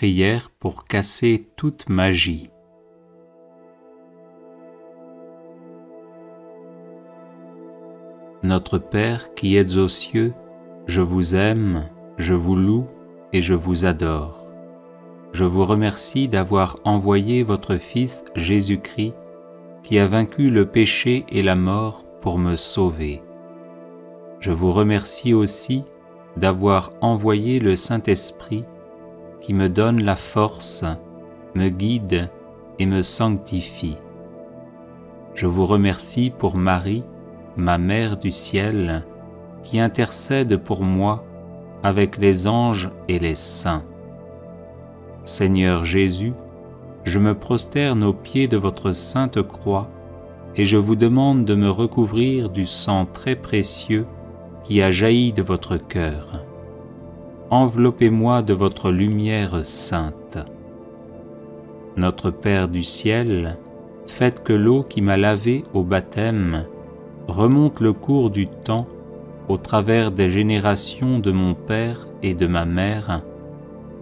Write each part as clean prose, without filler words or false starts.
prière pour casser toute magie. Notre Père qui êtes aux cieux, je vous aime, je vous loue et je vous adore. Je vous remercie d'avoir envoyé votre Fils Jésus-Christ, qui a vaincu le péché et la mort pour me sauver. Je vous remercie aussi d'avoir envoyé le Saint-Esprit, qui me donne la force, me guide et me sanctifie. Je vous remercie pour Marie, ma Mère du ciel, qui intercède pour moi avec les anges et les saints. Seigneur Jésus, je me prosterne aux pieds de votre sainte croix et je vous demande de me recouvrir du sang très précieux qui a jailli de votre cœur. Enveloppez-moi de votre lumière sainte. Notre Père du ciel, faites que l'eau qui m'a lavé au baptême remonte le cours du temps au travers des générations de mon père et de ma mère,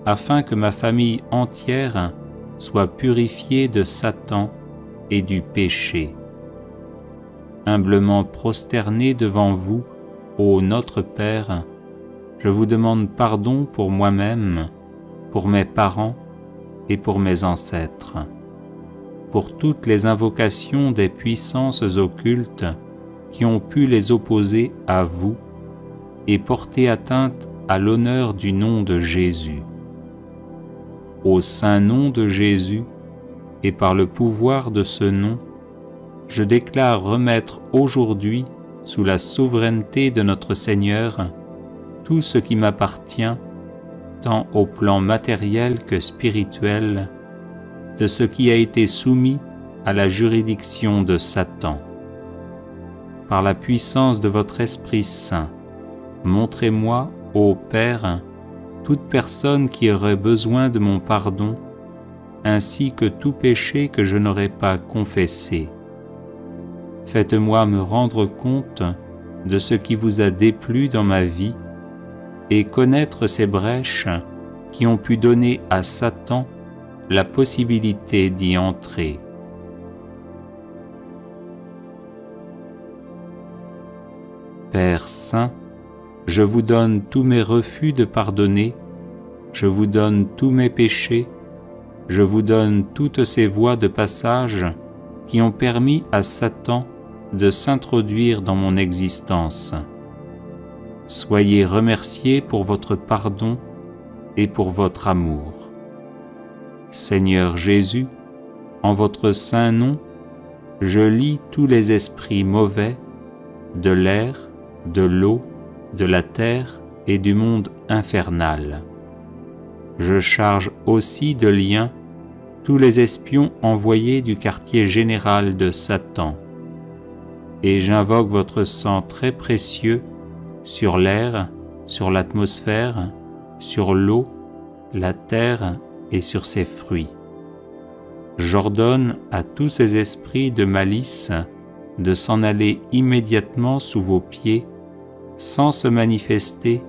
afin que ma famille entière soit purifiée de Satan et du péché. Humblement prosterné devant vous, ô notre Père, je vous demande pardon pour moi-même, pour mes parents et pour mes ancêtres, pour toutes les invocations des puissances occultes qui ont pu les opposer à vous et porter atteinte à l'honneur du nom de Jésus. Au saint nom de Jésus, et par le pouvoir de ce nom, je déclare remettre aujourd'hui, sous la souveraineté de notre Seigneur, tout ce qui m'appartient, tant au plan matériel que spirituel, de ce qui a été soumis à la juridiction de Satan. Par la puissance de votre Esprit Saint, montrez-moi, ô Père, toute personne qui aurait besoin de mon pardon, ainsi que tout péché que je n'aurais pas confessé. Faites-moi me rendre compte de ce qui vous a déplu dans ma vie et connaître ces brèches qui ont pu donner à Satan la possibilité d'y entrer. Père Saint, je vous donne tous mes refus de pardonner, je vous donne tous mes péchés, je vous donne toutes ces voies de passage qui ont permis à Satan de s'introduire dans mon existence. Soyez remerciés pour votre pardon et pour votre amour. Seigneur Jésus, en votre saint nom, je lie tous les esprits mauvais de l'air, de l'eau, de la terre et du monde infernal. Je charge aussi de liens tous les espions envoyés du quartier général de Satan, et j'invoque votre sang très précieux sur l'air, sur l'atmosphère, sur l'eau, la terre et sur ses fruits. J'ordonne à tous ces esprits de malice de s'en aller immédiatement sous vos pieds, sans se manifester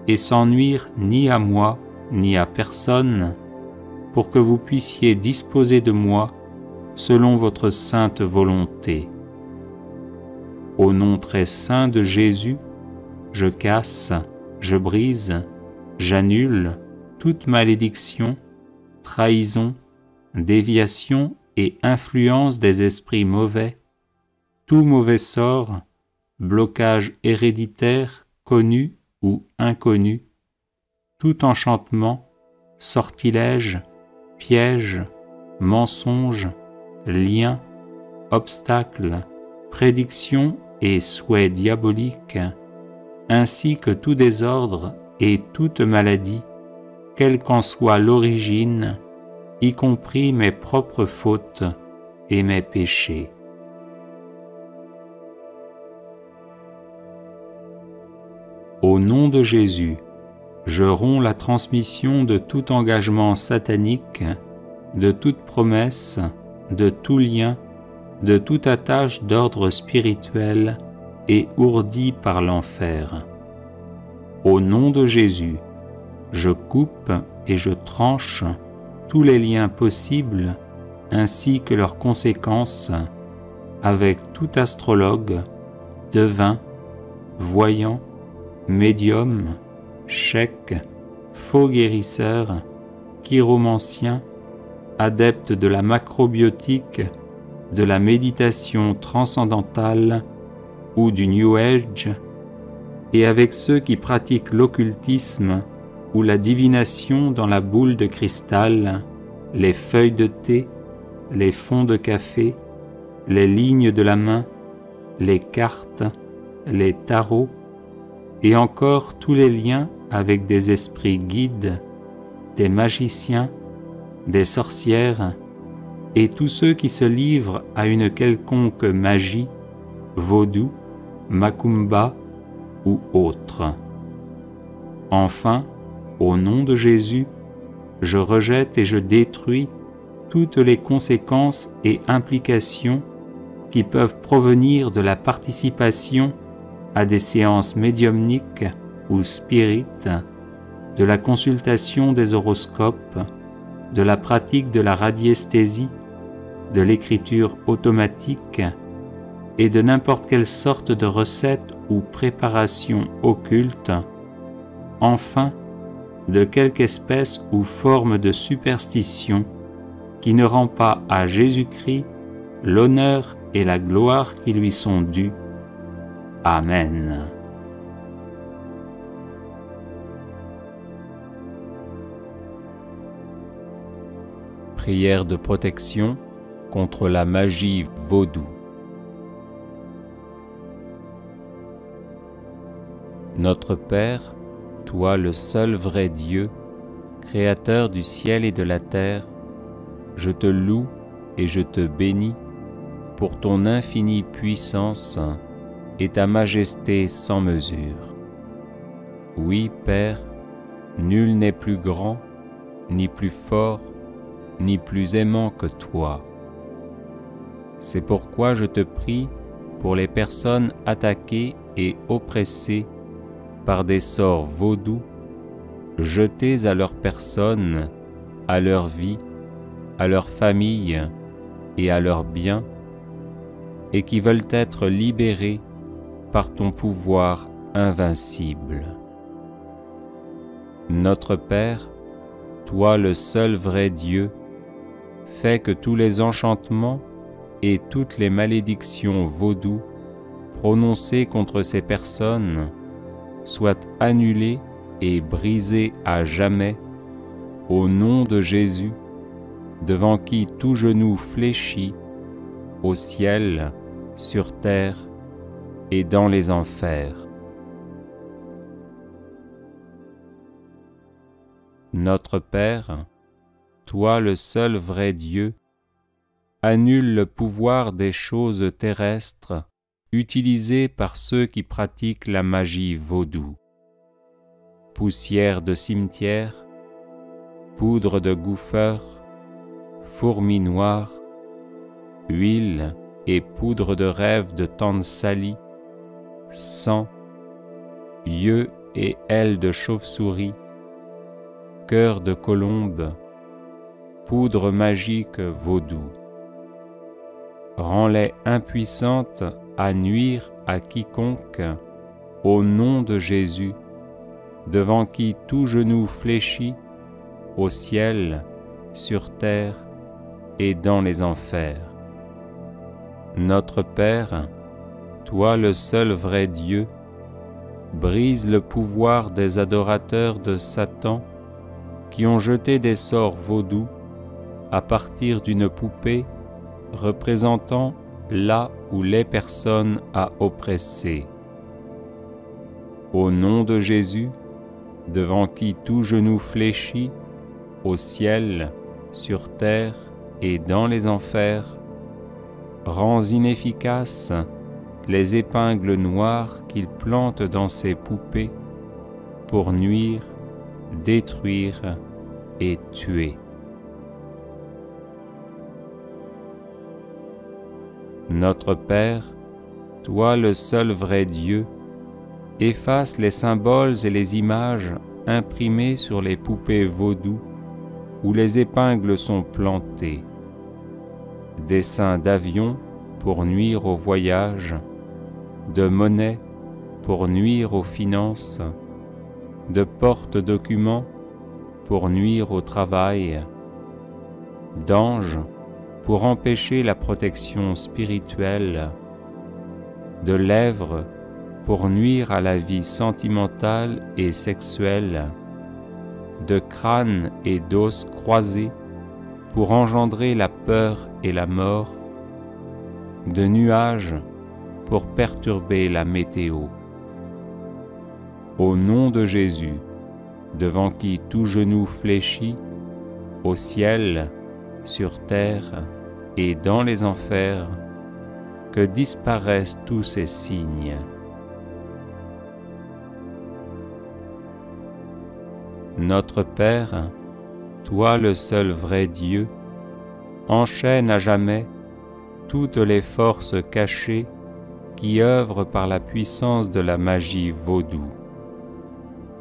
et sans nuire ni à moi ni à personne, pour que vous puissiez disposer de moi selon votre sainte volonté. Au nom très saint de Jésus, je casse, je brise, j'annule toute malédiction, trahison, déviation et influence des esprits mauvais, tout mauvais sort, blocage héréditaire, connu ou inconnu, tout enchantement, sortilège, piège, mensonge, lien, obstacle, prédiction et souhait diabolique, ainsi que tout désordre et toute maladie, quelle qu'en soit l'origine, y compris mes propres fautes et mes péchés. Au nom de Jésus, je romps la transmission de tout engagement satanique, de toute promesse, de tout lien, de toute attache d'ordre spirituel et ourdi par l'enfer. Au nom de Jésus, je coupe et je tranche tous les liens possibles ainsi que leurs conséquences avec tout astrologue, devin, voyant, médium, cheik, faux guérisseur, chiromancien, adepte de la macrobiotique, de la méditation transcendantale ou du New Age, et avec ceux qui pratiquent l'occultisme ou la divination dans la boule de cristal, les feuilles de thé, les fonds de café, les lignes de la main, les cartes, les tarots, et encore tous les liens avec des esprits guides, des magiciens, des sorcières, et tous ceux qui se livrent à une quelconque magie, vaudou, macumba ou autre. Enfin, au nom de Jésus, je rejette et je détruis toutes les conséquences et implications qui peuvent provenir de la participation à des séances médiumniques ou spirites, de la consultation des horoscopes, de la pratique de la radiesthésie, de l'écriture automatique et de n'importe quelle sorte de recette ou préparation occulte, enfin de quelque espèce ou forme de superstition qui ne rend pas à Jésus-Christ l'honneur et la gloire qui lui sont dus. Amen. Prière de protection contre la magie vaudou. Notre Père, toi le seul vrai Dieu, Créateur du ciel et de la terre, je te loue et je te bénis pour ton infinie puissance et ta majesté sans mesure. Oui, Père, nul n'est plus grand, ni plus fort, ni plus aimant que toi. C'est pourquoi je te prie pour les personnes attaquées et oppressées par des sorts vaudous, jetés à leur personne, à leur vie, à leur famille et à leurs biens, et qui veulent être libérés par ton pouvoir invincible. Notre Père, toi le seul vrai Dieu, fais que tous les enchantements et toutes les malédictions vaudous prononcées contre ces personnes soient annulés et brisés à jamais au nom de Jésus, devant qui tout genou fléchit, au ciel, sur terre et dans les enfers. Notre Père, toi le seul vrai Dieu, annule le pouvoir des choses terrestres utilisées par ceux qui pratiquent la magie vaudou. Poussière de cimetière, poudre de gouffeur, fourmis noires, huile et poudre de rêve de Tansali, sang, yeux et ailes de chauve-souris, cœur de colombe, poudre magique vaudou. Rends-les impuissantes à nuire à quiconque, au nom de Jésus, devant qui tout genou fléchit, au ciel, sur terre et dans les enfers. Notre Père, toi le seul vrai Dieu, brise le pouvoir des adorateurs de Satan qui ont jeté des sorts vaudous à partir d'une poupée représentant là où les personnes à oppresser. Au nom de Jésus, devant qui tout genou fléchit, au ciel, sur terre et dans les enfers, rends inefficaces les épingles noires qu'ils plantent dans ces poupées pour nuire, détruire et tuer. Notre Père, toi le seul vrai Dieu, efface les symboles et les images imprimés sur les poupées vaudou où les épingles sont plantées, dessins d'avions pour nuire au voyage, de monnaie pour nuire aux finances, de porte-documents pour nuire au travail, d'anges pour empêcher la protection spirituelle, de lèvres pour nuire à la vie sentimentale et sexuelle, de crânes et d'os croisés pour engendrer la peur et la mort, de nuages pour perturber la météo. Au nom de Jésus, devant qui tout genou fléchit, au ciel, sur terre et dans les enfers, que disparaissent tous ces signes. Notre Père, toi le seul vrai Dieu, enchaîne à jamais toutes les forces cachées qui œuvrent par la puissance de la magie vaudou.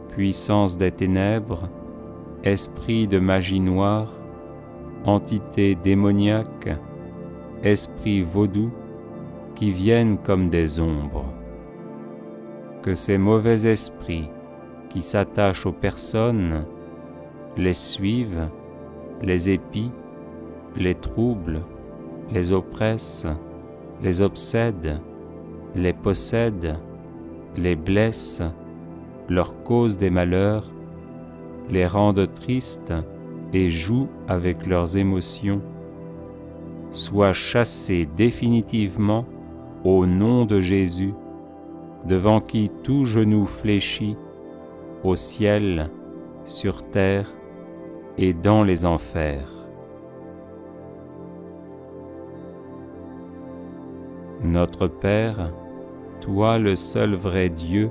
Puissance des ténèbres, esprit de magie noire, entité démoniaque, esprit vaudou, qui viennent comme des ombres. Que ces mauvais esprits qui s'attachent aux personnes les suivent, les épient, les troublent, les oppressent, les obsèdent, les possèdent, les blessent, leur causent des malheurs, les rendent tristes et jouent avec leurs émotions, soient chassés définitivement au nom de Jésus, devant qui tout genou fléchit, au ciel, sur terre et dans les enfers. Notre Père, toi le seul vrai Dieu,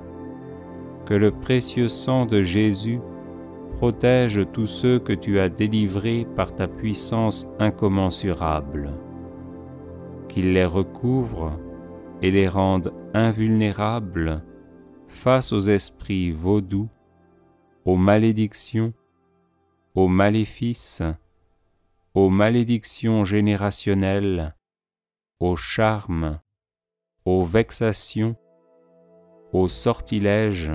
que le précieux sang de Jésus protège tous ceux que tu as délivrés par ta puissance incommensurable, qu'il les recouvre et les rende invulnérables face aux esprits vaudous, aux malédictions, aux maléfices, aux malédictions générationnelles, aux charmes, aux vexations, aux sortilèges,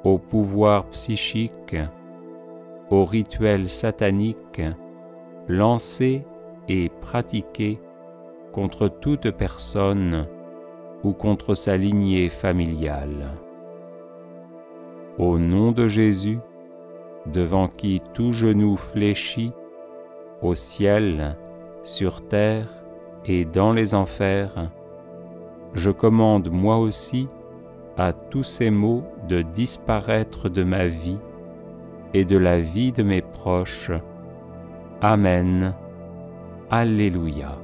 aux pouvoirs psychiques, aux rituels sataniques, lancés et pratiqués contre toute personne ou contre sa lignée familiale. Au nom de Jésus, devant qui tout genou fléchit, au ciel, sur terre et dans les enfers, je commande moi aussi à tous ces maux de disparaître de ma vie et de la vie de mes proches. Amen. Alléluia.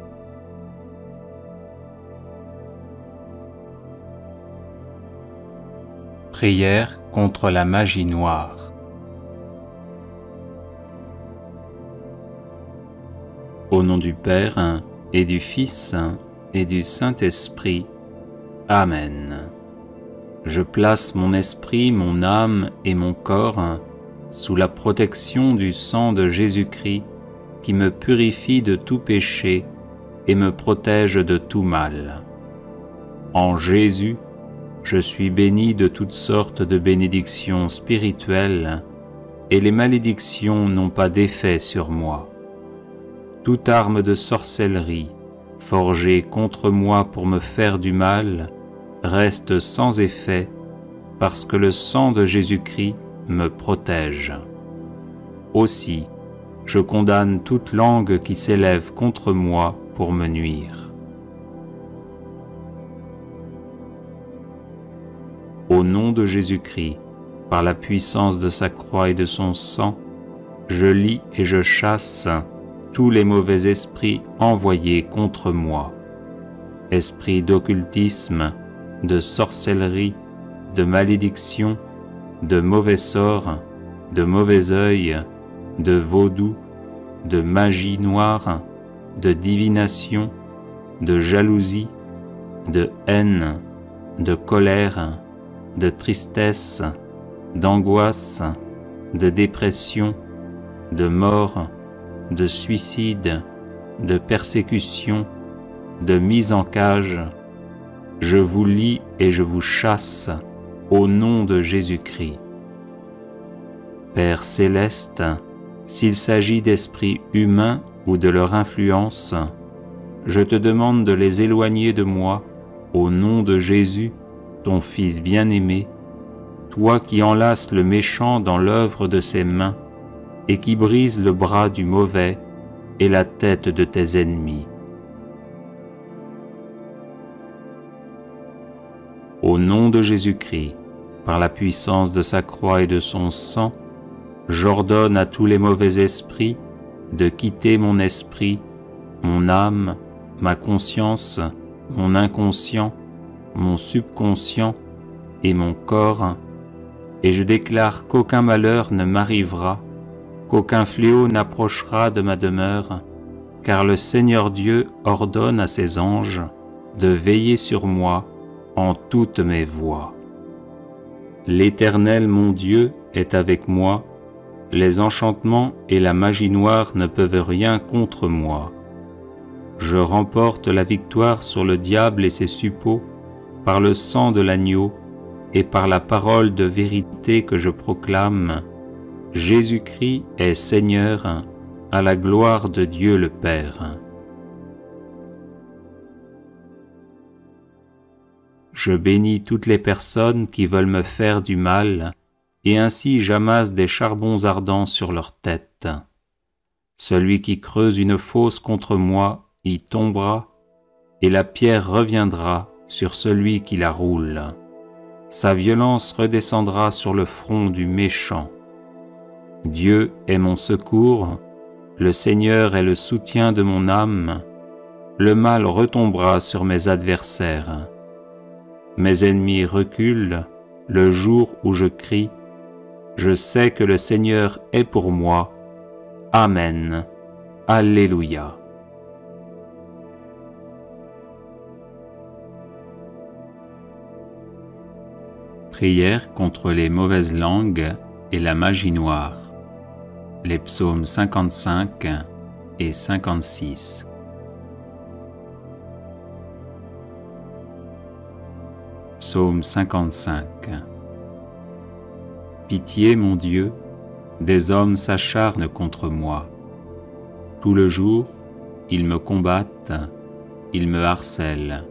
Prière contre la magie noire. Au nom du Père et du Fils et du Saint-Esprit. Amen. Je place mon esprit, mon âme et mon corps sous la protection du sang de Jésus-Christ qui me purifie de tout péché et me protège de tout mal. En Jésus, je suis béni de toutes sortes de bénédictions spirituelles et les malédictions n'ont pas d'effet sur moi. Toute arme de sorcellerie forgée contre moi pour me faire du mal reste sans effet parce que le sang de Jésus-Christ me protège. Aussi, je condamne toute langue qui s'élève contre moi pour me nuire. Au nom de Jésus-Christ, par la puissance de sa croix et de son sang, je lis et je chasse tous les mauvais esprits envoyés contre moi. Esprits d'occultisme, de sorcellerie, de malédiction, de mauvais sorts, de mauvais œil, de vaudou, de magie noire, de divination, de jalousie, de haine, de colère, de tristesse, d'angoisse, de dépression, de mort, de suicide, de persécution, de mise en cage, je vous lie et je vous chasse au nom de Jésus-Christ. Père céleste, s'il s'agit d'esprits humains ou de leur influence, je te demande de les éloigner de moi au nom de Jésus, ton Fils bien-aimé, toi qui enlaces le méchant dans l'œuvre de ses mains et qui brises le bras du mauvais et la tête de tes ennemis. Au nom de Jésus-Christ, par la puissance de sa croix et de son sang, j'ordonne à tous les mauvais esprits de quitter mon esprit, mon âme, ma conscience, mon inconscient, mon subconscient et mon corps, et je déclare qu'aucun malheur ne m'arrivera, qu'aucun fléau n'approchera de ma demeure, car le Seigneur Dieu ordonne à ses anges de veiller sur moi en toutes mes voies. L'Éternel mon Dieu est avec moi, les enchantements et la magie noire ne peuvent rien contre moi. Je remporte la victoire sur le diable et ses suppôts par le sang de l'agneau et par la parole de vérité que je proclame. Jésus-Christ est Seigneur, à la gloire de Dieu le Père. Je bénis toutes les personnes qui veulent me faire du mal, et ainsi j'amasse des charbons ardents sur leur tête. Celui qui creuse une fosse contre moi y tombera, et la pierre reviendra sur celui qui la roule. Sa violence redescendra sur le front du méchant. Dieu est mon secours, le Seigneur est le soutien de mon âme. Le mal retombera sur mes adversaires. Mes ennemis reculent le jour où je crie. Je sais que le Seigneur est pour moi. Amen. Alléluia. Prière contre les mauvaises langues et la magie noire. Les psaumes 55 et 56. Psaume 55. Pitié, mon Dieu, des hommes s'acharnent contre moi. Tout le jour, ils me combattent, ils me harcèlent.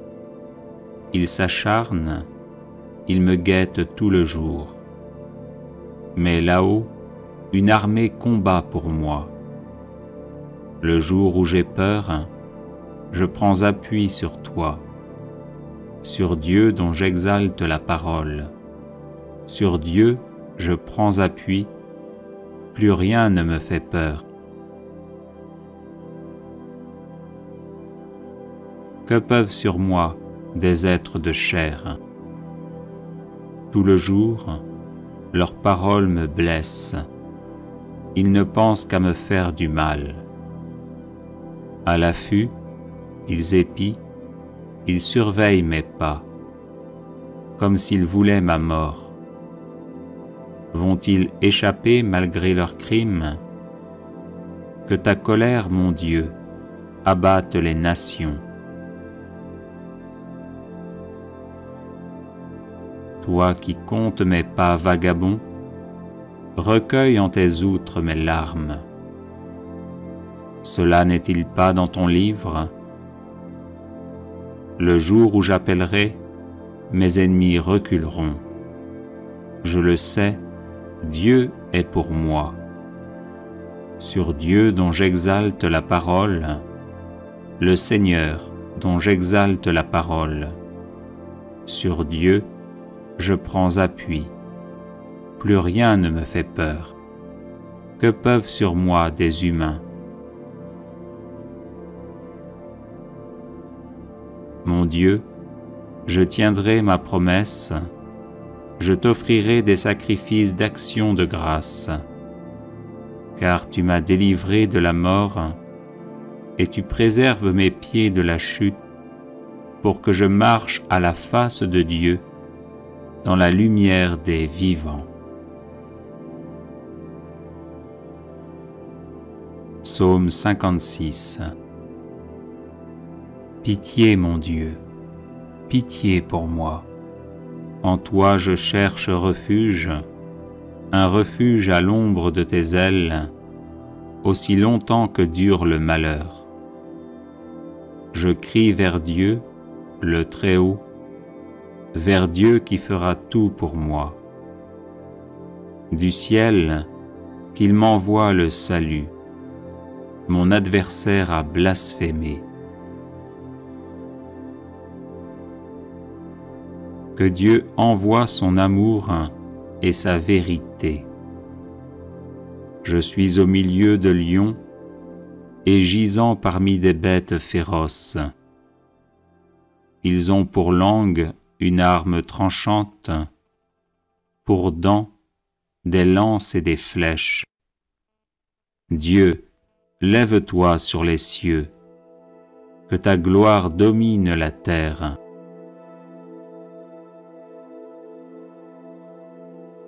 Ils s'acharnent, ils me guettent tout le jour. Mais là-haut, une armée combat pour moi. Le jour où j'ai peur, je prends appui sur toi, sur Dieu dont j'exalte la parole. Sur Dieu, je prends appui, plus rien ne me fait peur. Que peuvent sur moi des êtres de chair? Tout le jour, leurs paroles me blessent. Ils ne pensent qu'à me faire du mal. À l'affût, ils épient, ils surveillent mes pas, comme s'ils voulaient ma mort. Vont-ils échapper malgré leurs crimes? Que ta colère, mon Dieu, abatte les nations. Toi qui comptes mes pas vagabonds, recueille en tes outres mes larmes. Cela n'est-il pas dans ton livre? Le jour où j'appellerai, mes ennemis reculeront. Je le sais, Dieu est pour moi. Sur Dieu dont j'exalte la parole, le Seigneur dont j'exalte la parole. Sur Dieu, je prends appui. Plus rien ne me fait peur. Que peuvent sur moi des humains? Mon Dieu, je tiendrai ma promesse, je t'offrirai des sacrifices d'action de grâce, car tu m'as délivré de la mort et tu préserves mes pieds de la chute pour que je marche à la face de Dieu dans la lumière des vivants. Psaume 56. Pitié, mon Dieu, pitié pour moi. En toi je cherche refuge, un refuge à l'ombre de tes ailes, aussi longtemps que dure le malheur. Je crie vers Dieu, le Très-Haut, vers Dieu qui fera tout pour moi. Du ciel, qu'il m'envoie le salut. Mon adversaire a blasphémé. Que Dieu envoie son amour et sa vérité. Je suis au milieu de lions et gisant parmi des bêtes féroces. Ils ont pour langue une arme tranchante, pour dents des lances et des flèches. Dieu, lève-toi sur les cieux, que ta gloire domine la terre.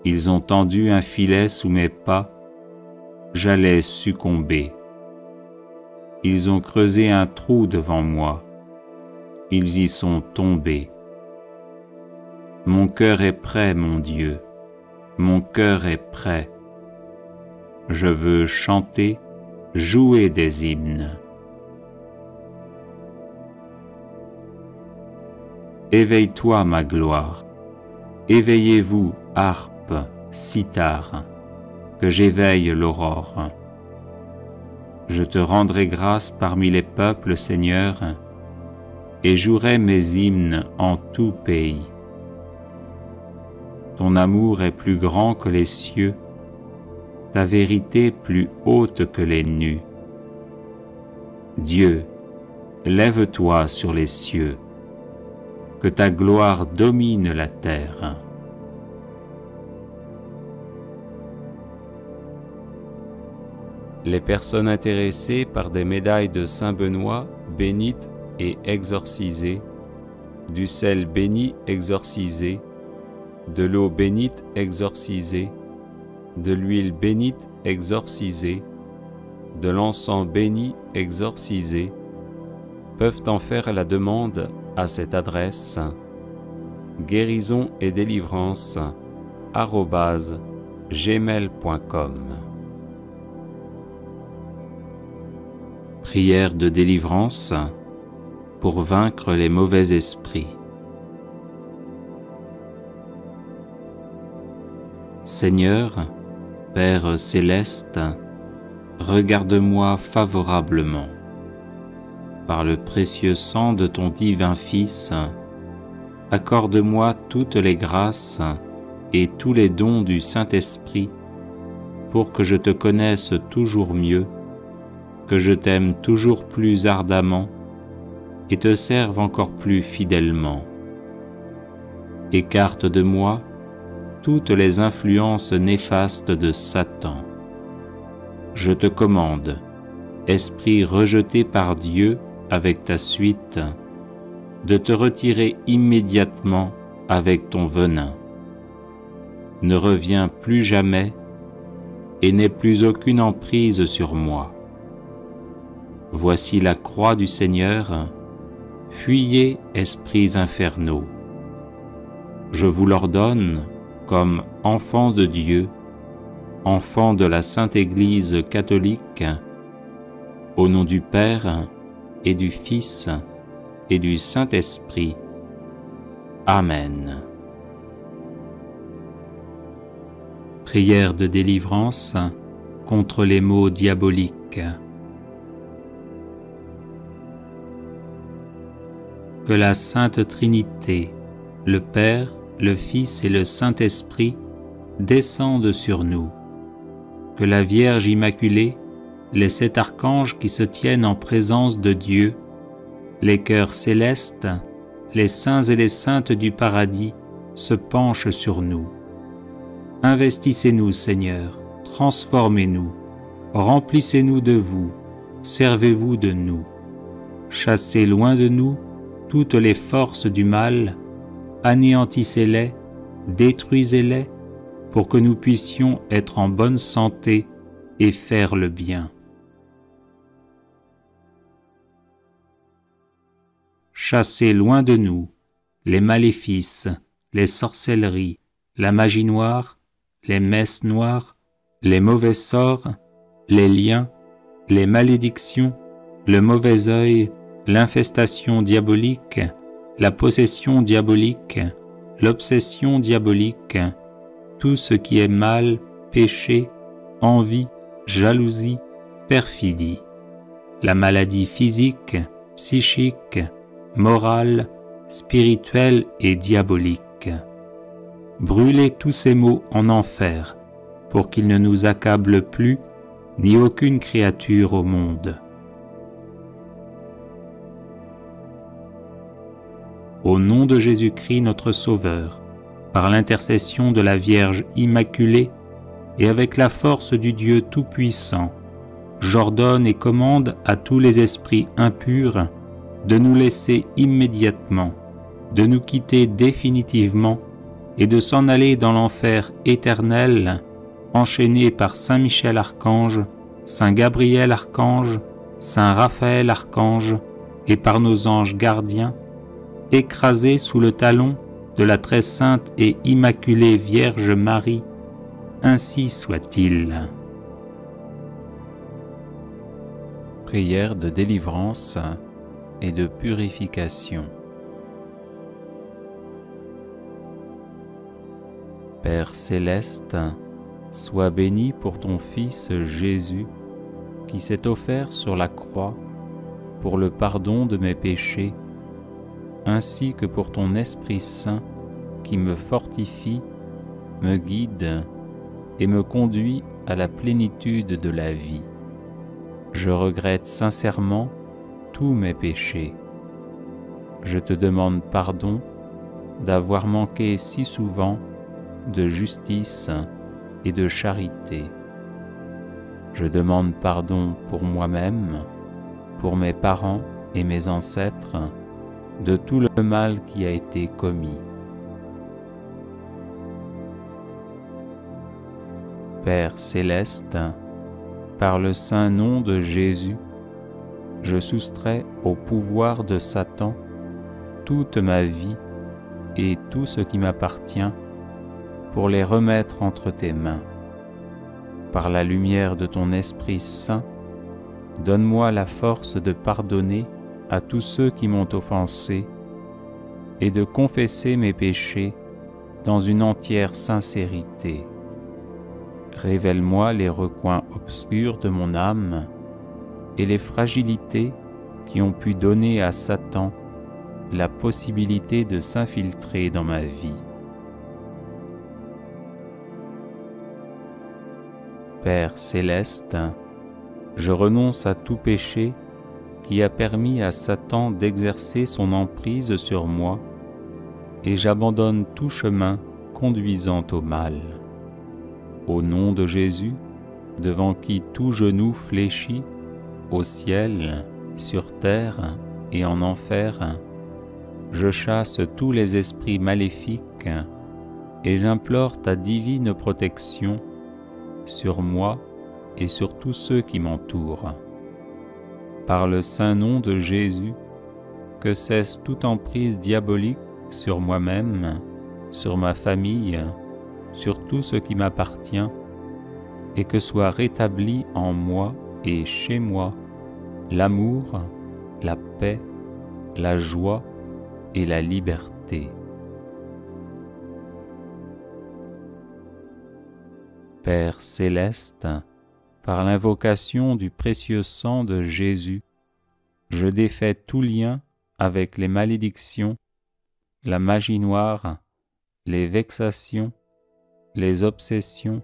Ils ont tendu un filet sous mes pas, j'allais succomber. Ils ont creusé un trou devant moi, ils y sont tombés. Mon cœur est prêt, mon Dieu, mon cœur est prêt. Je veux chanter, jouer des hymnes. Éveille-toi, ma gloire, éveillez-vous, harpe, cithare, que j'éveille l'aurore. Je te rendrai grâce parmi les peuples, Seigneur, et jouerai mes hymnes en tout pays. Ton amour est plus grand que les cieux, ta vérité plus haute que les nues. Dieu, lève-toi sur les cieux, que ta gloire domine la terre. Les personnes intéressées par des médailles de Saint-Benoît bénites et exorcisées, du sel béni exorcisé, de l'eau bénite exorcisée, de l'huile bénite exorcisée, de l'encens béni exorcisé, peuvent en faire la demande à cette adresse guérison et délivrance @gmail.com. Prière de délivrance pour vaincre les mauvais esprits. Seigneur, Père céleste, regarde-moi favorablement. Par le précieux sang de ton divin Fils, accorde-moi toutes les grâces et tous les dons du Saint-Esprit pour que je te connaisse toujours mieux, que je t'aime toujours plus ardemment et te serve encore plus fidèlement. Écarte de moi toutes les influences néfastes de Satan. Je te commande, esprit rejeté par Dieu avec ta suite, de te retirer immédiatement avec ton venin. Ne reviens plus jamais et n'aie plus aucune emprise sur moi. Voici la croix du Seigneur, fuyez, esprits infernaux. Je vous l'ordonne comme enfants de Dieu, enfants de la Sainte Église catholique, au nom du Père et du Fils et du Saint-Esprit. Amen. Prière de délivrance contre les maux diaboliques. Que la Sainte Trinité, le Père, le Fils et le Saint-Esprit descendent sur nous. Que la Vierge Immaculée, les 7 archanges qui se tiennent en présence de Dieu, les cœurs célestes, les saints et les saintes du paradis se penchent sur nous. Investissez-nous, Seigneur, transformez-nous, remplissez-nous de vous, servez-vous de nous. Chassez loin de nous toutes les forces du mal, anéantissez-les, détruisez-les, pour que nous puissions être en bonne santé et faire le bien. chassez loin de nous les maléfices, les sorcelleries, la magie noire, les messes noires, les mauvais sorts, les liens, les malédictions, le mauvais œil, l'infestation diabolique, la possession diabolique, l'obsession diabolique, tout ce qui est mal, péché, envie, jalousie, perfidie, la maladie physique, psychique, morale, spirituelle et diabolique. Brûlez tous ces maux en enfer, pour qu'ils ne nous accablent plus, ni aucune créature au monde. Au nom de Jésus-Christ notre Sauveur, par l'intercession de la Vierge Immaculée et avec la force du Dieu Tout-Puissant, j'ordonne et commande à tous les esprits impurs de nous laisser immédiatement, de nous quitter définitivement et de s'en aller dans l'enfer éternel, enchaînés par Saint Michel Archange, Saint Gabriel Archange, Saint Raphaël Archange et par nos anges gardiens, écrasés sous le talon de la très sainte et immaculée Vierge Marie, ainsi soit-il. Prière de délivrance et de purification. Père céleste, sois béni pour ton Fils Jésus, qui s'est offert sur la croix pour le pardon de mes péchés, ainsi que pour ton Esprit Saint qui me fortifie, me guide et me conduit à la plénitude de la vie. Je regrette sincèrement tous mes péchés. Je te demande pardon d'avoir manqué si souvent de justice et de charité. Je demande pardon pour moi-même, pour mes parents et mes ancêtres, de tout le mal qui a été commis. Père céleste, par le saint nom de Jésus, je soustrais au pouvoir de Satan toute ma vie et tout ce qui m'appartient pour les remettre entre tes mains. Par la lumière de ton Esprit Saint, donne-moi la force de pardonner à tous ceux qui m'ont offensé et de confesser mes péchés dans une entière sincérité. Révèle-moi les recoins obscurs de mon âme et les fragilités qui ont pu donner à Satan la possibilité de s'infiltrer dans ma vie. Père céleste, je renonce à tout péché qui a permis à Satan d'exercer son emprise sur moi et j'abandonne tout chemin conduisant au mal. Au nom de Jésus, devant qui tout genou fléchit, au ciel, sur terre et en enfer, je chasse tous les esprits maléfiques et j'implore ta divine protection sur moi et sur tous ceux qui m'entourent. Par le saint nom de Jésus, que cesse toute emprise diabolique sur moi-même, sur ma famille, sur tout ce qui m'appartient, et que soit rétabli en moi et chez moi l'amour, la paix, la joie et la liberté. Père céleste, par l'invocation du précieux sang de Jésus, je défais tout lien avec les malédictions, la magie noire, les vexations, les obsessions,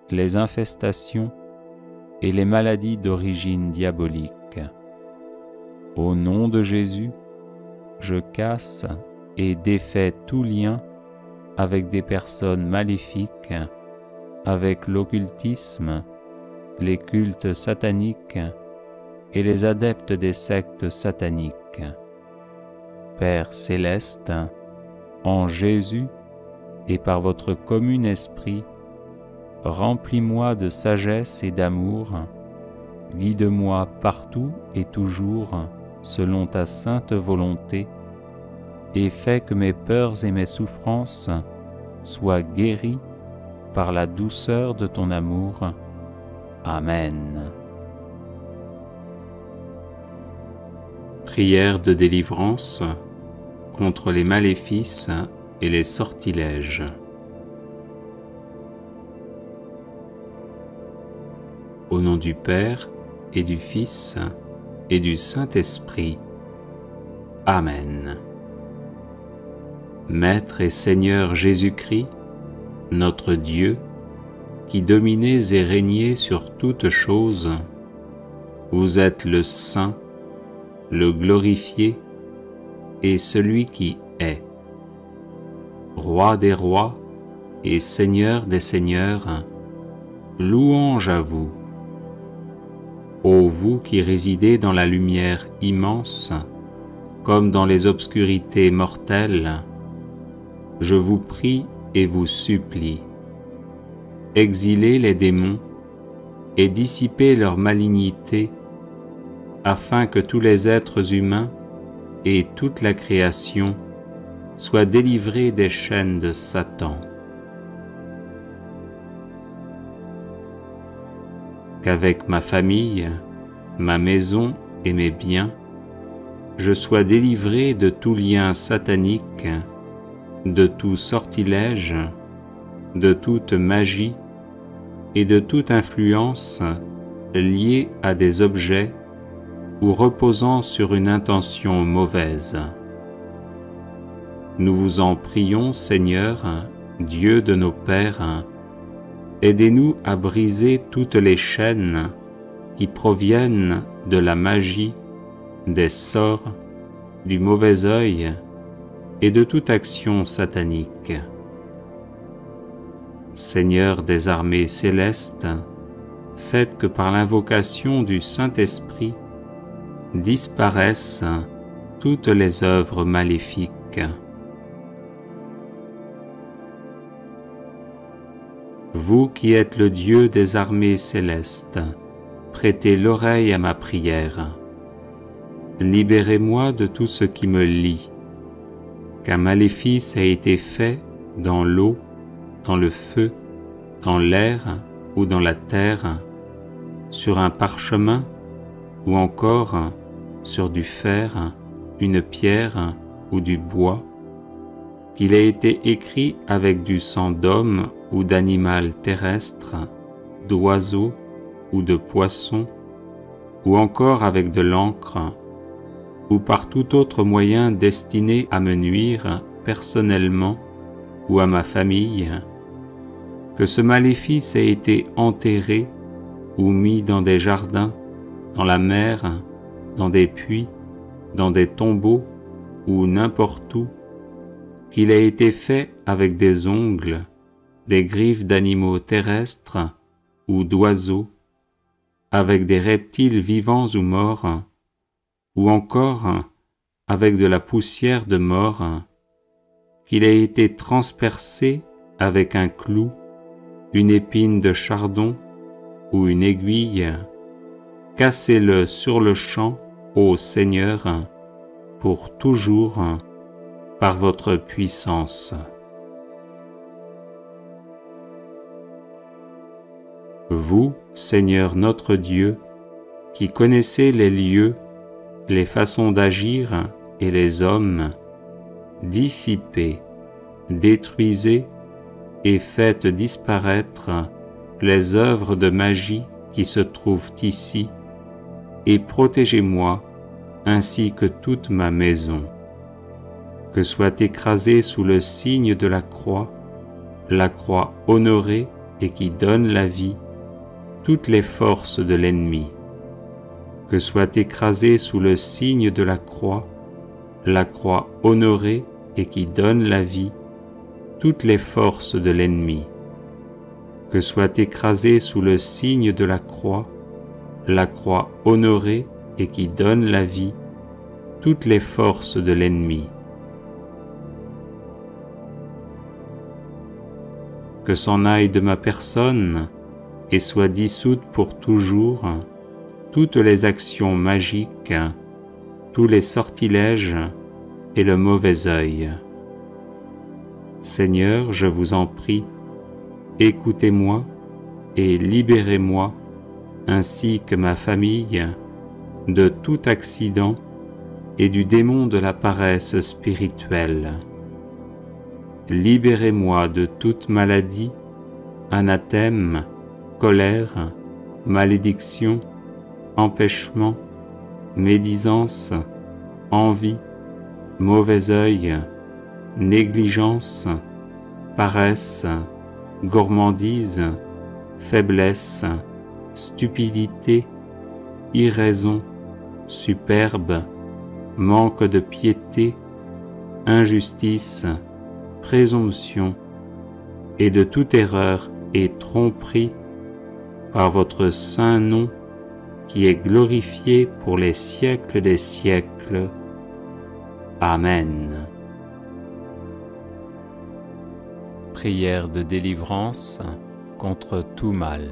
les infestations et les maladies d'origine diabolique. Au nom de Jésus, je casse et défais tout lien avec des personnes maléfiques, avec l'occultisme, les cultes sataniques et les adeptes des sectes sataniques. Père céleste, en Jésus et par votre commun esprit, remplis-moi de sagesse et d'amour, guide-moi partout et toujours selon ta sainte volonté, et fais que mes peurs et mes souffrances soient guéries par la douceur de ton amour. Amen. Prière de délivrance contre les maléfices et les sortilèges. Au nom du Père et du Fils et du Saint-Esprit. Amen. Maître et Seigneur Jésus-Christ, notre Dieu, qui dominez et régnez sur toutes choses, vous êtes le Saint, le glorifié et celui qui est. Roi des rois et Seigneur des seigneurs, louange à vous. Ô vous qui résidez dans la lumière immense, comme dans les obscurités mortelles, je vous prie et vous supplie. Exilez les démons et dissipez leur malignité, afin que tous les êtres humains et toute la création soient délivrés des chaînes de Satan. Qu'avec ma famille, ma maison et mes biens, je sois délivré de tout lien satanique, de tout sortilège, de toute magie et de toute influence liée à des objets ou reposant sur une intention mauvaise. Nous vous en prions, Seigneur, Dieu de nos pères, aidez-nous à briser toutes les chaînes qui proviennent de la magie, des sorts, du mauvais œil et de toute action satanique. Seigneur des armées célestes, faites que par l'invocation du Saint-Esprit disparaissent toutes les œuvres maléfiques. Vous qui êtes le Dieu des armées célestes, prêtez l'oreille à ma prière. Libérez-moi de tout ce qui me lie, qu'un maléfice a été fait dans l'eau, dans le feu, dans l'air ou dans la terre, sur un parchemin ou encore sur du fer, une pierre ou du bois, qu'il a été écrit avec du sang d'homme ou d'animal terrestre, d'oiseau ou de poisson, ou encore avec de l'encre, ou par tout autre moyen destiné à me nuire personnellement ou à ma famille, que ce maléfice ait été enterré ou mis dans des jardins, dans la mer, dans des puits, dans des tombeaux ou n'importe où, qu'il a été fait avec des ongles, des griffes d'animaux terrestres ou d'oiseaux, avec des reptiles vivants ou morts, ou encore avec de la poussière de mort, qu'il a été transpercé avec un clou, une épine de chardon ou une aiguille. Cassez-le sur le champ, ô Seigneur, pour toujours, par votre puissance. Vous, Seigneur notre Dieu, qui connaissez les lieux, les façons d'agir et les hommes, dissipez, détruisez et faites disparaître les œuvres de magie qui se trouvent ici, et protégez-moi ainsi que toute ma maison. Que soit écrasée sous le signe de la croix honorée et qui donne la vie, toutes les forces de l'ennemi. Que soit écrasée sous le signe de la croix honorée et qui donne la vie, toutes les forces de l'ennemi. Que soit écrasée sous le signe de la croix honorée et qui donne la vie, toutes les forces de l'ennemi. Que s'en aille de ma personne et soit dissoute pour toujours toutes les actions magiques, tous les sortilèges et le mauvais œil. Seigneur, je vous en prie, écoutez-moi et libérez-moi, ainsi que ma famille, de tout accident et du démon de la paresse spirituelle. Libérez-moi de toute maladie, anathème, colère, malédiction, empêchement, médisance, envie, mauvais œil, négligence, paresse, gourmandise, faiblesse, stupidité, irraison, superbe, manque de piété, injustice, présomption, et de toute erreur et tromperie, par votre saint nom, qui est glorifié pour les siècles des siècles. Amen. Prière de délivrance contre tout mal.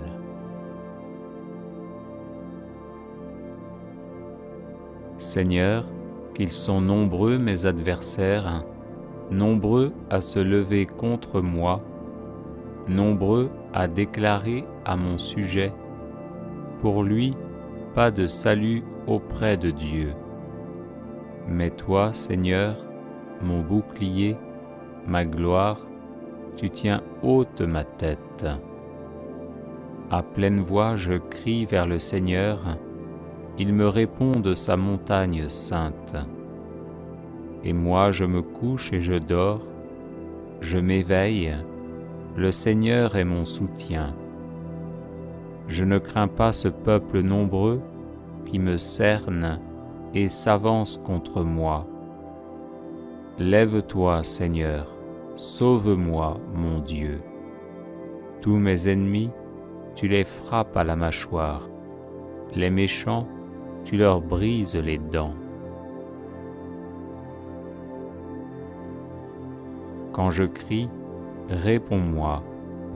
Seigneur, qu'ils sont nombreux mes adversaires, nombreux à se lever contre moi, nombreux à déclarer à mon sujet, pour lui, pas de salut auprès de Dieu. Mais toi, Seigneur, mon bouclier, ma gloire, tu tiens haute ma tête. À pleine voix, je crie vers le Seigneur, il me répond de sa montagne sainte. Et moi, je me couche et je dors, je m'éveille, le Seigneur est mon soutien. Je ne crains pas ce peuple nombreux qui me cerne et s'avance contre moi. Lève-toi, Seigneur, sauve-moi, mon Dieu. Tous mes ennemis, tu les frappes à la mâchoire. Les méchants, tu leur brises les dents. Quand je crie, réponds-moi,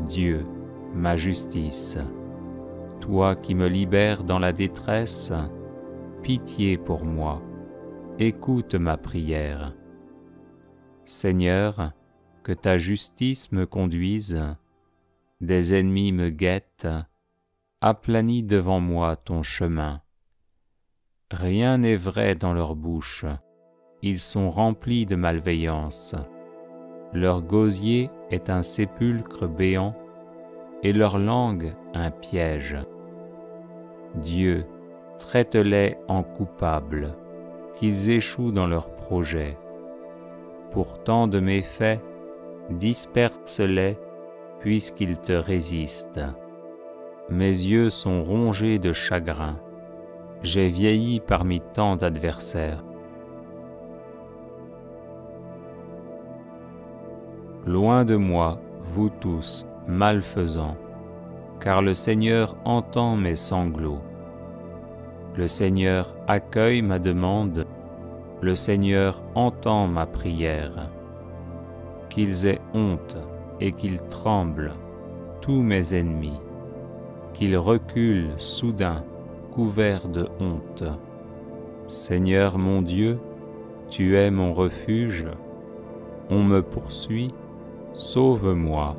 Dieu, ma justice. Toi qui me libères dans la détresse, pitié pour moi, écoute ma prière. Seigneur, que ta justice me conduise, des ennemis me guettent, aplanis devant moi ton chemin. Rien n'est vrai dans leur bouche, ils sont remplis de malveillance. Leur gosier est un sépulcre béant, et leur langue un piège. Dieu, traite-les en coupables, qu'ils échouent dans leurs projets. Pour tant de méfaits, disperse-les, puisqu'ils te résistent. Mes yeux sont rongés de chagrin, j'ai vieilli parmi tant d'adversaires. Loin de moi, vous tous, malfaisants, car le Seigneur entend mes sanglots. Le Seigneur accueille ma demande, le Seigneur entend ma prière. Qu'ils aient honte et qu'ils tremblent, tous mes ennemis, qu'ils reculent soudain, couverts de honte. Seigneur mon Dieu, tu es mon refuge, on me poursuit, sauve-moi,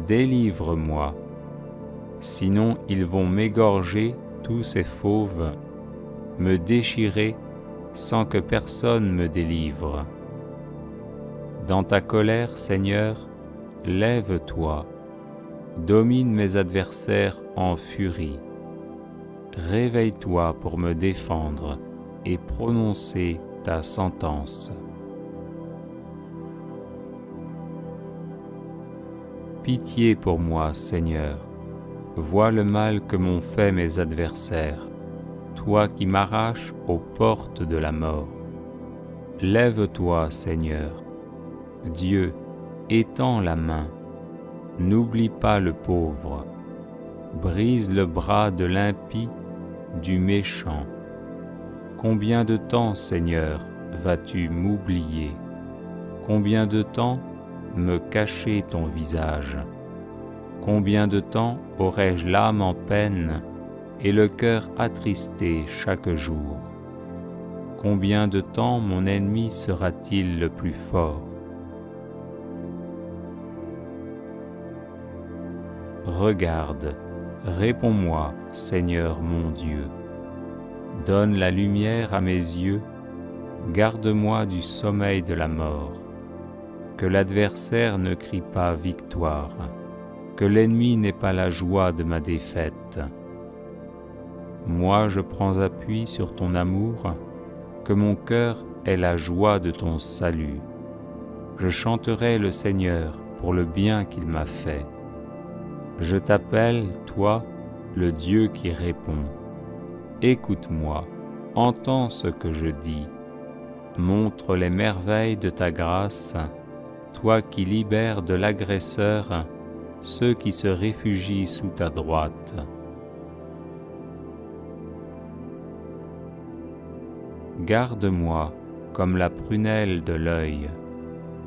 délivre-moi. Sinon ils vont m'égorger tous ces fauves, me déchirer sans que personne me délivre. Dans ta colère, Seigneur, lève-toi, domine mes adversaires en furie. Réveille-toi pour me défendre et prononcer ta sentence. Pitié pour moi, Seigneur, vois le mal que m'ont fait mes adversaires, toi qui m'arraches aux portes de la mort. Lève-toi, Seigneur. Dieu, étends la main, n'oublie pas le pauvre, brise le bras de l'impie, du méchant. Combien de temps, Seigneur, vas-tu m'oublier? Combien de temps me cacher ton visage? Combien de temps aurai-je l'âme en peine et le cœur attristé chaque jour? combien de temps mon ennemi sera-t-il le plus fort? Regarde, réponds-moi, Seigneur mon Dieu. Donne la lumière à mes yeux, garde-moi du sommeil de la mort. Que l'adversaire ne crie pas victoire, que l'ennemi n'ait pas la joie de ma défaite. Moi je prends appui sur ton amour, que mon cœur ait la joie de ton salut. Je chanterai le Seigneur pour le bien qu'il m'a fait. Je t'appelle, toi, le Dieu qui répond. Écoute-moi, entends ce que je dis. Montre les merveilles de ta grâce, toi qui libères de l'agresseur ceux qui se réfugient sous ta droite. Garde-moi comme la prunelle de l'œil,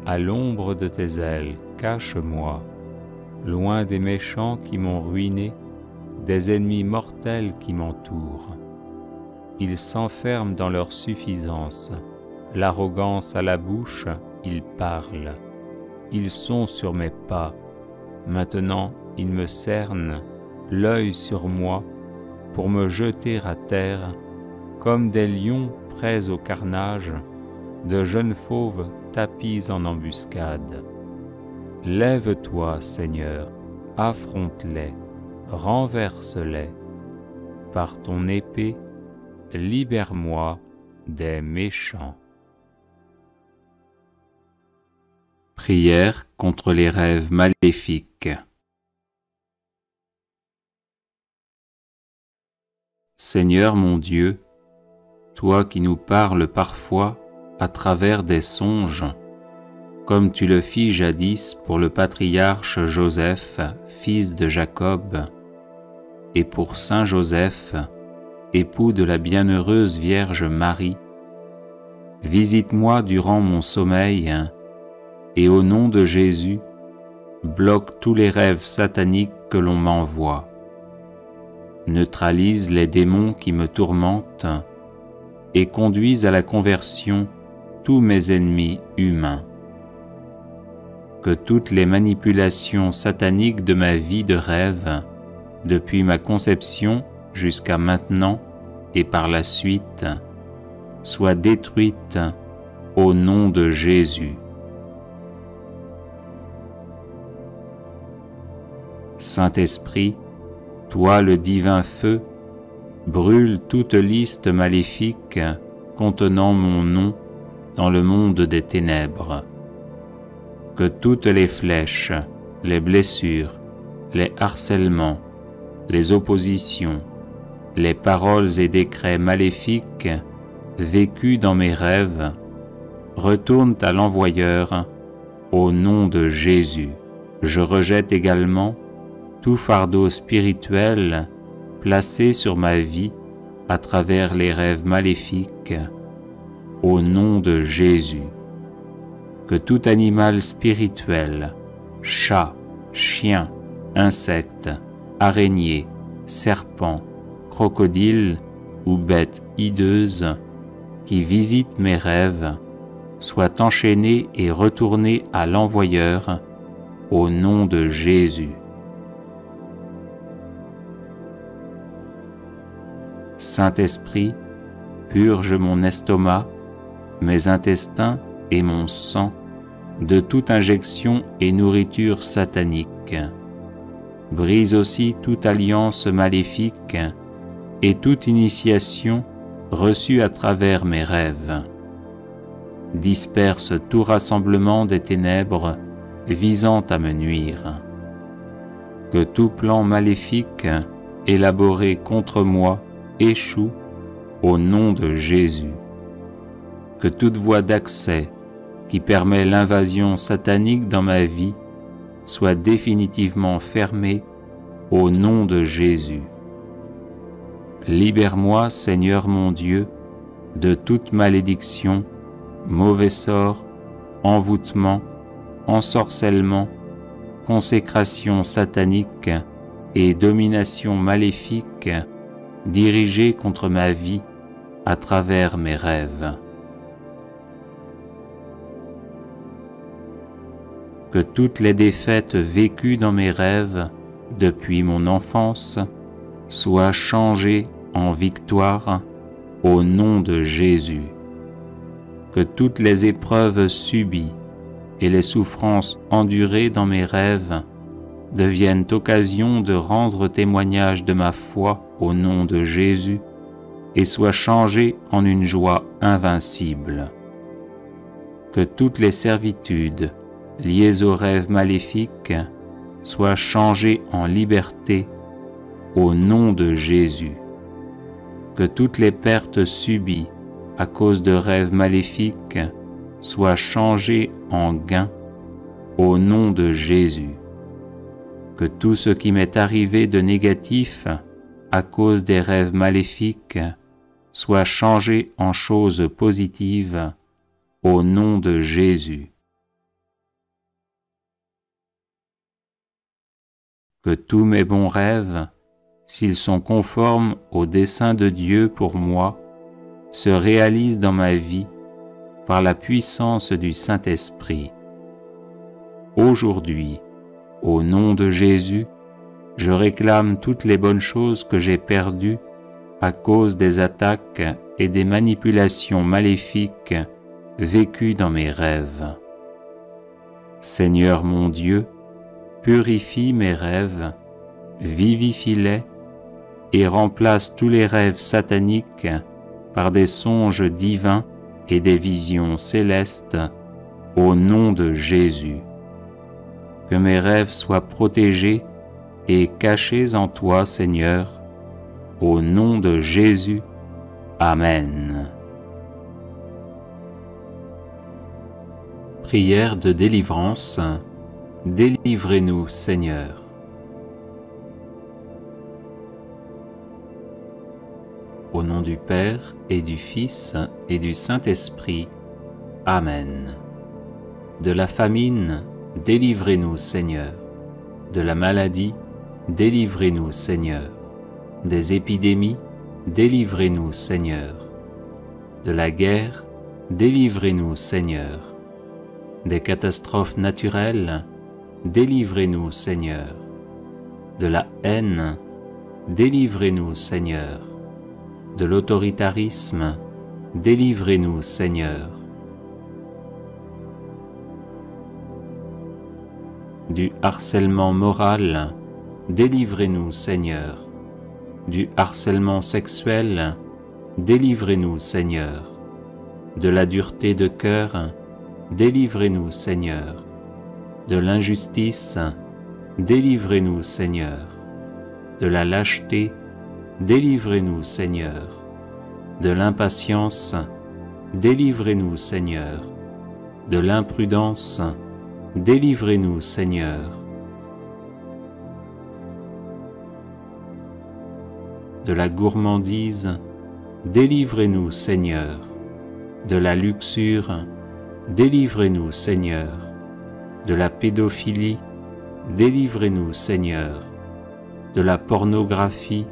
à l'ombre de tes ailes, cache-moi, loin des méchants qui m'ont ruiné, des ennemis mortels qui m'entourent. Ils s'enferment dans leur suffisance, l'arrogance à la bouche, ils parlent. Ils sont sur mes pas, maintenant ils me cernent, l'œil sur moi, pour me jeter à terre, comme des lions prêts au carnage, de jeunes fauves tapis en embuscade. Lève-toi, Seigneur, affronte-les, renverse-les. Par ton épée, libère-moi des méchants. Prière contre les rêves maléfiques. Seigneur mon Dieu, toi qui nous parles parfois à travers des songes, comme tu le fis jadis pour le patriarche Joseph, fils de Jacob, et pour Saint Joseph, époux de la bienheureuse Vierge Marie, visite-moi durant mon sommeil, et au nom de Jésus, bloque tous les rêves sataniques que l'on m'envoie. Neutralise les démons qui me tourmentent et conduise à la conversion tous mes ennemis humains. Que toutes les manipulations sataniques de ma vie de rêve, depuis ma conception jusqu'à maintenant et par la suite, soient détruites au nom de Jésus. Saint-Esprit, toi le divin feu, brûle toute liste maléfique contenant mon nom dans le monde des ténèbres. Que toutes les flèches, les blessures, les harcèlements, les oppositions, les paroles et décrets maléfiques vécus dans mes rêves retournent à l'envoyeur au nom de Jésus. Je rejette également tout fardeau spirituel placé sur ma vie à travers les rêves maléfiques, au nom de Jésus. Que tout animal spirituel, chat, chien, insecte, araignée, serpent, crocodile ou bête hideuse qui visite mes rêves, soit enchaîné et retourné à l'envoyeur, au nom de Jésus. Saint-Esprit, purge mon estomac, mes intestins et mon sang de toute injection et nourriture satanique. Brise aussi toute alliance maléfique et toute initiation reçue à travers mes rêves. Disperse tout rassemblement des ténèbres visant à me nuire. Que tout plan maléfique élaboré contre moi échoue au nom de Jésus. Que toute voie d'accès qui permet l'invasion satanique dans ma vie soit définitivement fermée au nom de Jésus. Libère-moi, Seigneur mon Dieu, de toute malédiction, mauvais sort, envoûtement, ensorcellement, consécration satanique et domination maléfique dirigée contre ma vie à travers mes rêves. Que toutes les défaites vécues dans mes rêves depuis mon enfance soient changées en victoire au nom de Jésus. Que toutes les épreuves subies et les souffrances endurées dans mes rêves deviennent occasion de rendre témoignage de ma foi au nom de Jésus et soient changées en une joie invincible. Que toutes les servitudes liées aux rêves maléfiques soient changées en liberté au nom de Jésus. Que toutes les pertes subies à cause de rêves maléfiques soient changées en gains au nom de Jésus. Que tout ce qui m'est arrivé de négatif à cause des rêves maléfiques soit changé en choses positives au nom de Jésus. Que tous mes bons rêves, s'ils sont conformes au dessein de Dieu pour moi, se réalisent dans ma vie par la puissance du Saint-Esprit. Aujourd'hui, au nom de Jésus, je réclame toutes les bonnes choses que j'ai perdues à cause des attaques et des manipulations maléfiques vécues dans mes rêves. Seigneur mon Dieu, purifie mes rêves, vivifie-les et remplace tous les rêves sataniques par des songes divins et des visions célestes au nom de Jésus. Que mes rêves soient protégés et cachés en toi, Seigneur, au nom de Jésus. Amen. Prière de délivrance. Délivrez-nous, Seigneur. Au nom du Père et du Fils et du Saint-Esprit. Amen. De la famine, délivrez-nous, Seigneur. De la maladie, délivrez-nous, Seigneur. Des épidémies, délivrez-nous, Seigneur. De la guerre, délivrez-nous, Seigneur. Des catastrophes naturelles, délivrez-nous, Seigneur. De la haine, délivrez-nous, Seigneur. De l'autoritarisme, délivrez-nous, Seigneur. Du harcèlement moral, délivrez-nous, Seigneur. Du harcèlement sexuel, délivrez-nous, Seigneur. De la dureté de cœur, délivrez-nous, Seigneur. De l'injustice, délivrez-nous, Seigneur. De la lâcheté, délivrez-nous, Seigneur. De l'impatience, délivrez-nous, Seigneur. De l'imprudence, délivrez-nous, Seigneur. De la gourmandise, délivrez-nous, Seigneur. De la luxure, délivrez-nous, Seigneur. De la pédophilie, délivrez-nous, Seigneur. De la pornographie,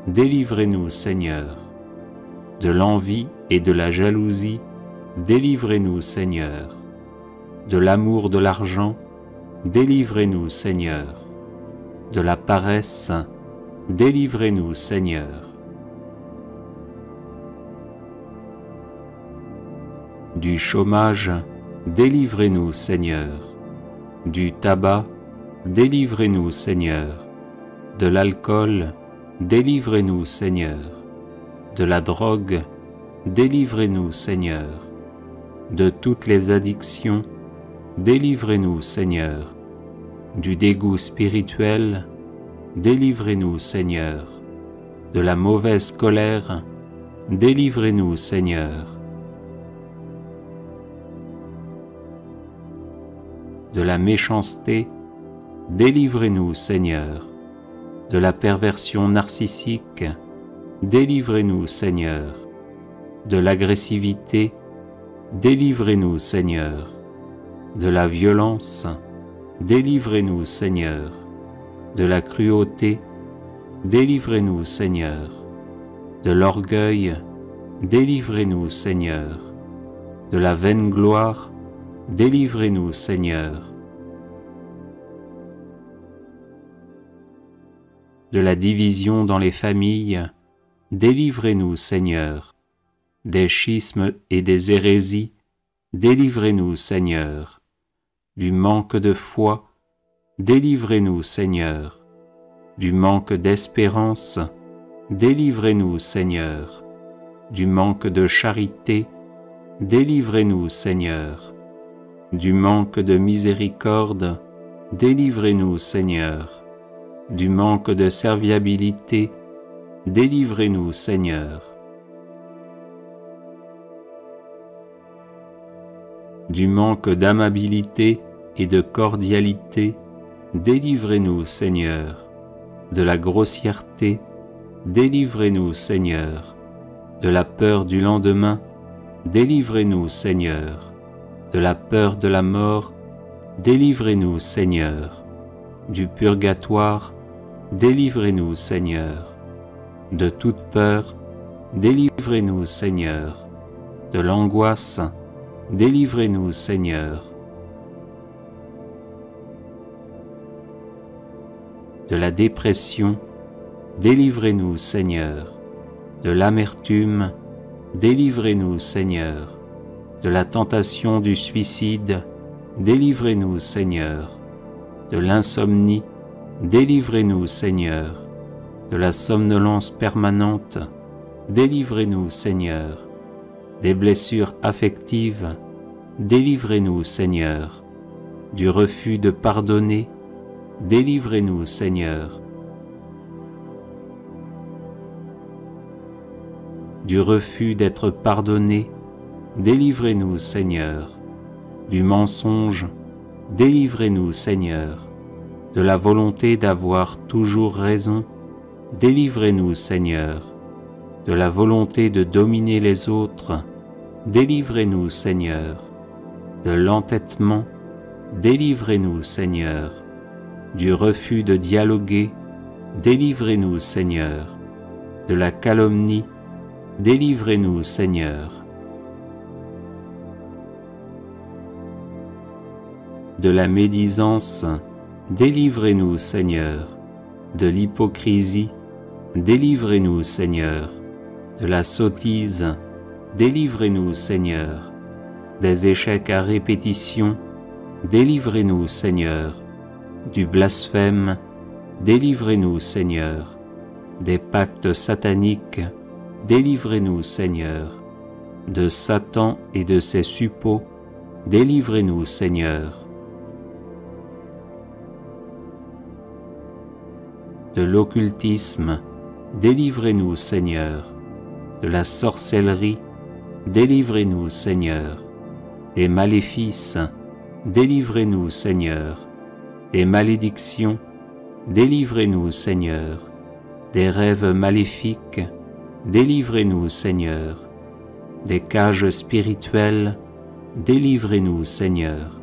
délivrez-nous, Seigneur. De l'envie et de la jalousie, délivrez-nous, Seigneur. De l'amour de l'argent, délivrez-nous, Seigneur. De la paresse, délivrez-nous, Seigneur. Du chômage, délivrez-nous, Seigneur. Du tabac, délivrez-nous, Seigneur. De l'alcool, délivrez-nous, Seigneur. De la drogue, délivrez-nous, Seigneur. De toutes les addictions, délivrez-nous, Seigneur. Du dégoût spirituel, délivrez-nous, Seigneur. De la mauvaise colère, délivrez-nous, Seigneur. De la méchanceté, délivrez-nous, Seigneur. De la perversion narcissique, délivrez-nous, Seigneur. De l'agressivité, délivrez-nous, Seigneur. De la violence, délivrez-nous, Seigneur. De la cruauté, délivrez-nous, Seigneur. De l'orgueil, délivrez-nous Seigneur. De la vaine gloire, délivrez-nous Seigneur. De la division dans les familles, délivrez-nous Seigneur. Des schismes et des hérésies, délivrez-nous Seigneur. Du manque de foi, délivrez-nous Seigneur. Du manque d'espérance, délivrez-nous Seigneur. Du manque de charité, délivrez-nous Seigneur. Du manque de miséricorde, délivrez-nous Seigneur. Du manque de serviabilité, délivrez-nous Seigneur. Du manque d'amabilité et de cordialité, délivrez-nous Seigneur. De la grossièreté, délivrez-nous Seigneur. De la peur du lendemain, délivrez-nous Seigneur. De la peur de la mort, délivrez-nous Seigneur. Du purgatoire, délivrez-nous Seigneur. De toute peur, délivrez-nous Seigneur. De l'angoisse, délivrez-nous Seigneur. De la dépression, délivrez-nous Seigneur. De l'amertume, délivrez-nous Seigneur. De la tentation du suicide, délivrez-nous Seigneur. De l'insomnie, délivrez-nous Seigneur. De la somnolence permanente, délivrez-nous Seigneur. Des blessures affectives, délivrez-nous Seigneur. Du refus de pardonner, délivrez-nous Seigneur. Du refus d'être pardonné, délivrez-nous Seigneur. Du mensonge, délivrez-nous Seigneur. De la volonté d'avoir toujours raison, délivrez-nous Seigneur. De la volonté de dominer les autres, délivrez-nous Seigneur. De l'entêtement, délivrez-nous Seigneur. Du refus de dialoguer, délivrez-nous Seigneur. De la calomnie, délivrez-nous Seigneur. De la médisance, délivrez-nous Seigneur. De l'hypocrisie, délivrez-nous Seigneur. De la sottise, délivrez-nous Seigneur. Des échecs à répétition, délivrez-nous Seigneur. Du blasphème, délivrez-nous Seigneur. Des pactes sataniques, délivrez-nous Seigneur. De Satan et de ses suppôts, délivrez-nous Seigneur. De l'occultisme, délivrez-nous Seigneur. De la sorcellerie, délivrez-nous Seigneur. Des maléfices, délivrez-nous Seigneur. Des malédictions, délivrez-nous Seigneur. Des rêves maléfiques, délivrez-nous Seigneur. Des cages spirituelles, délivrez-nous Seigneur.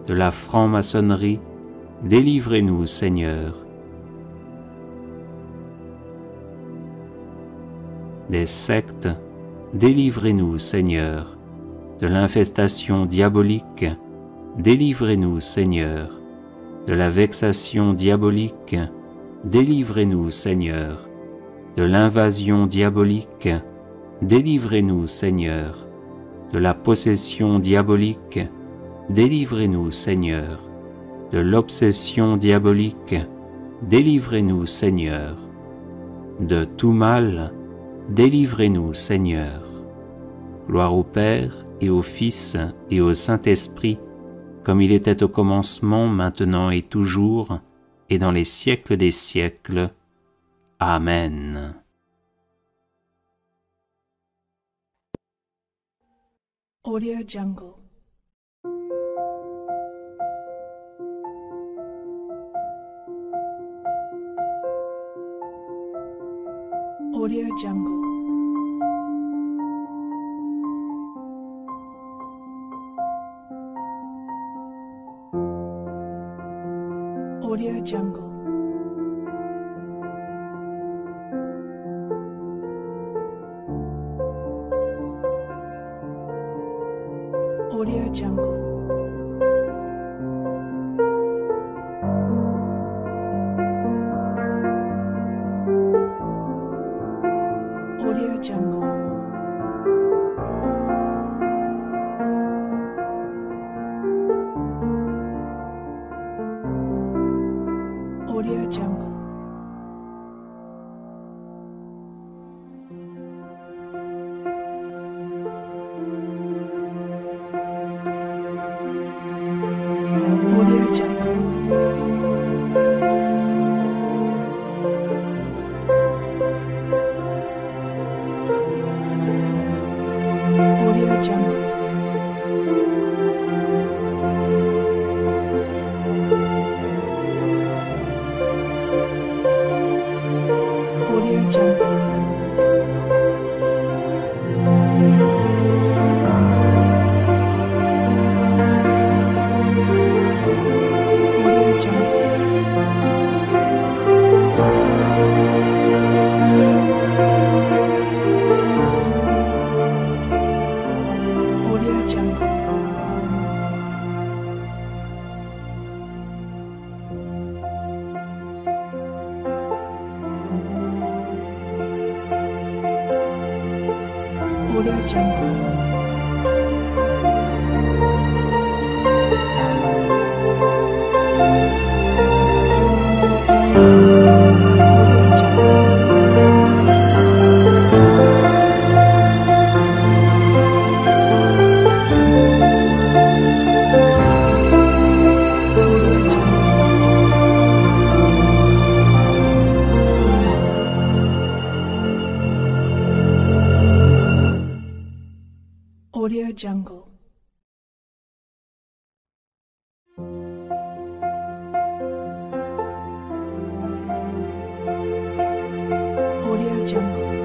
De la franc-maçonnerie, délivrez-nous Seigneur. Des sectes, délivrez-nous Seigneur. De l'infestation diabolique, délivrez-nous Seigneur. De la vexation diabolique, délivrez-nous Seigneur. De l'invasion diabolique, délivrez-nous Seigneur. De la possession diabolique, délivrez-nous Seigneur. De l'obsession diabolique, délivrez-nous Seigneur. De tout mal, délivrez-nous Seigneur. Gloire au Père et au Fils et au Saint-Esprit, comme il était au commencement, maintenant et toujours, et dans les siècles des siècles. Amen. Audio Jungle. Audio Jungle. Audio Jungle. Audio Jungle. Audio Jungle. Audio Jungle. Audio Jungle. Audio Jungle. Audio Jungle. Audio Jungle. Audio Jungle. Audio Jungle. Audio Jungle. Audio Jungle.